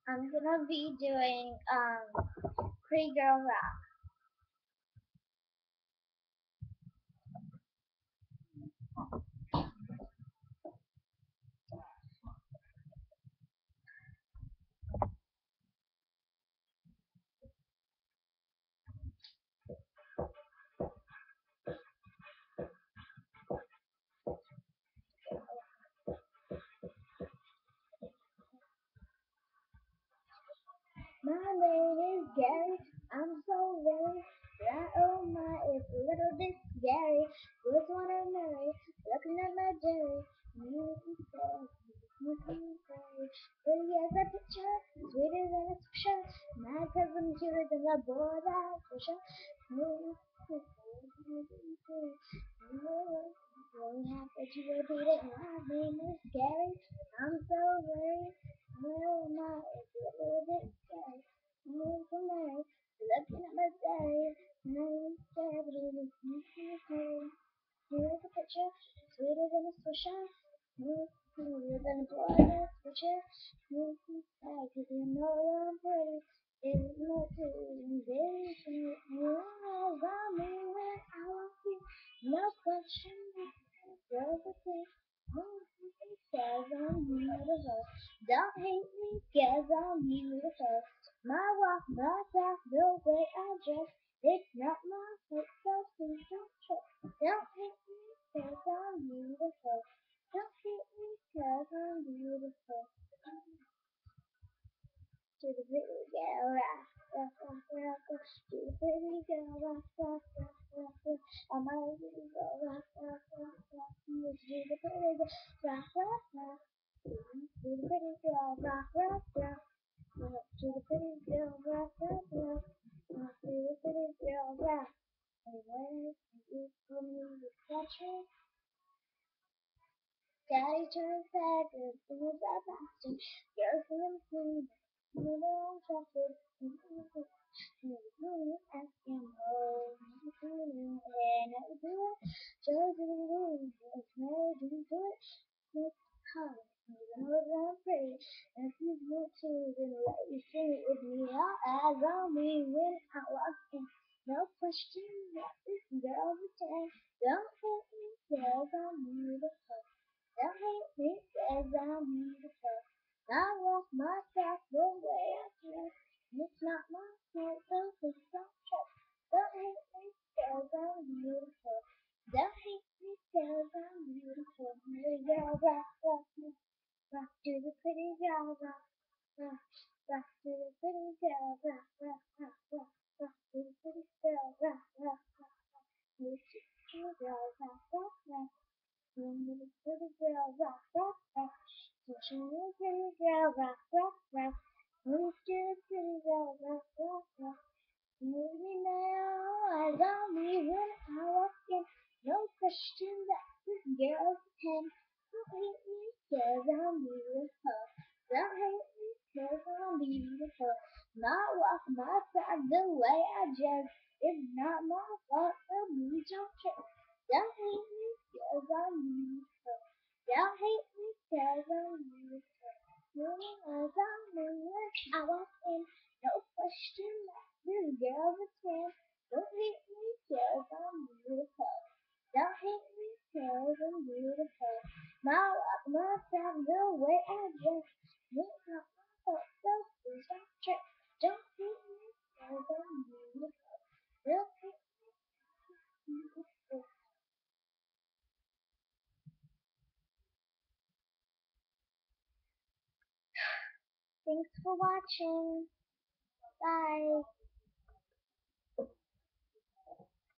I'm gonna be doing Pretty Girl Rock. My name is Gary. I'm so very fly. Oh my, it's a little bit scary. Just wanna marry, looking at my Jerry. You can say, you can say, pretty as a picture, sweeter than a picture. My cousin cuter than a boy that's for sure. Really happy to repeat it. My name is Gary. I'm so very. Oh my, it's a little bit scary. I'm so mad. Looking at my diary. I'm scared, but it is me. Here's a picture, sweeter than a swisher. Sweeter than a boy that's switcher. Cause you know I'm pretty. It's not too ambition. You eyes on me when I walk in. No question. Girls are sick. Cause I'm beautiful. Don't hate me cause I'm beautiful. My walk, my talk, the way I dress. It's not my fault, so please don't trip. Don't hate me cause I'm beautiful. Don't hate me cause I'm beautiful. To the pretty girl, rock, rock, rock, rock, rock. To the pretty girl, rock, rock, rock, rock, rock. I'm a pretty girl, rock, rock, rock, rock. To the pretty girl, rock, rock, rock. To the pretty girl, rock, rock, rock. To the pretty girl, rock, rock, rock. To the pretty girl, rock. And when you for me to touch me, daddy turns back and things are passing. Girls in the scene, you don't trust it. You ask him, oh, and I do it. Just do it. Just do it. It's hard. You know that I'm pretty. And if you want to, then let you sing it with me. All eyes on me when I walk in. No question that this girl's a 10. Don't hate me, cause I'm beautiful. Don't hate me, cause I'm beautiful. I walk myself the way I dress. It's not my fault, so please don't trust. Don't hate me, cause I'm beautiful. Don't hate me, cause I'm beautiful. Pretty girl, rock, rock, rock, rock to the pretty girl, rock, rock, rock to the pretty girl, rock, rock, rock, rock, rock to the pretty girl, rock, rock, rock, rock to the pretty girl, rock, rock, rock. Swing to the pretty girl, rock, rock, rock. Swing to the pretty girl, rock, rock, rock. Move to the pretty girl, rock, rock, rock. Move me now, eyes on me when I walk in. No question that this girl's a 10. Don't hate me, cause I'm beautiful. Don't hate me, cause I'm beautiful. My walk, my talk, the way I dress. It's not my fault, so please don't trip. Don't hate me, cause I'm beautiful. Don't hate me, cause I'm beautiful. Moving eyes on me when I walk in. No question that this girl's a 10. Don't hate me, cause I'm beautiful. Don't hate me, cause I'm beautiful. My walk, my talk, the way I dress. It's not my fault, so please don't trip. Don't hate me, cause I'm beautiful. Don't hate me, beautiful. Thanks for watching. Bye.